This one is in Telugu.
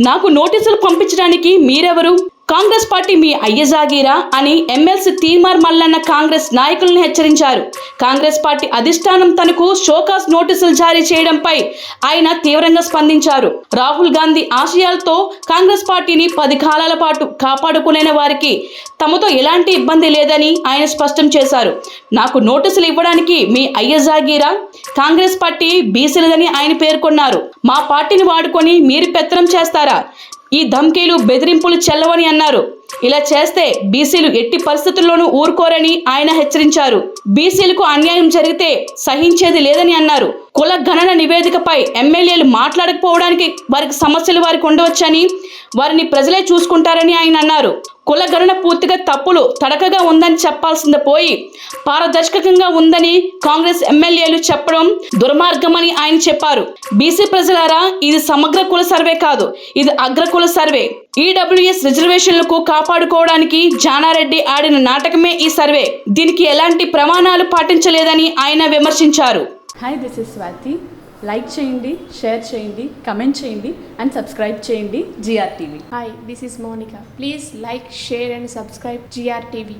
నాకు నోటీసులు పంపించడానికి మీరెవరు? కాంగ్రెస్ పార్టీ మీ అయ్యజాగీరా అని ఎమ్మెల్సీ తీర్మార్ మల్లన్న కాంగ్రెస్ నాయకులను హెచ్చరించారు. కాంగ్రెస్ పార్టీ అధిష్టానం తనకు షోకాస్ నోటీసులు జారీ చేయడంపై ఆయన తీవ్రంగా స్పందించారు. రాహుల్ గాంధీ ఆశయాలతో కాంగ్రెస్ పార్టీని 10 కాలాల పాటు కాపాడుకునే వారికి తమతో ఎలాంటి ఇబ్బంది లేదని ఆయన స్పష్టం చేశారు. నాకు నోటీసులు ఇవ్వడానికి మీ అయ్యజాగీరా? కాంగ్రెస్ పార్టీ బీసీలదని ఆయన పేర్కొన్నారు. మా పార్టీని వాడుకొని మీరు పెత్తనం చేస్తారా? ఈ ధమ్కీలు బెదిరింపులు చెల్లవని అన్నారు. ఇలా చేస్తే బీసీలు ఎట్టి పరిస్థితుల్లోనూ ఊరుకోరని ఆయన హెచ్చరించారు. బీసీలకు అన్యాయం జరిగితే సహించేది లేదని అన్నారు. కుల గణన నివేదికపై ఎమ్మెల్యేలు మాట్లాడకపోవడానికి వారికి సమస్యలు వారికి ఉండవచ్చని, వారిని ప్రజలే చూసుకుంటారని ఆయన అన్నారు. కుల గణన పూర్తిగా తప్పులు తడకగా ఉందని చెప్పాల్సింది పోయి పారదర్శకంగా ఉందని కాంగ్రెస్ ఎమ్మెల్యేలు చెప్పడం దుర్మార్గమని ఆయన చెప్పారు. బీసీ ప్రజలారా, ఇది సమగ్ర కుల సర్వే కాదు, ఇది అగ్రకుల సర్వే. ఈడబ్ల్యూఎస్ రిజర్వేషన్లకు కాపాడుకోవడానికి జానారెడ్డి ఆడిన నాటకమే ఈ సర్వే. దీనికి ఎలాంటి ప్రమాణాలు పాటించలేదని ఆయన విమర్శించారు. Hi, this is Swathi. Like చేయండి, షేర్ చేయండి, కమెంట్ చేయండి అండ్ సబ్స్క్రైబ్ చేయండి GR TV. Hi, this is Monica. Please like, share and subscribe GR TV.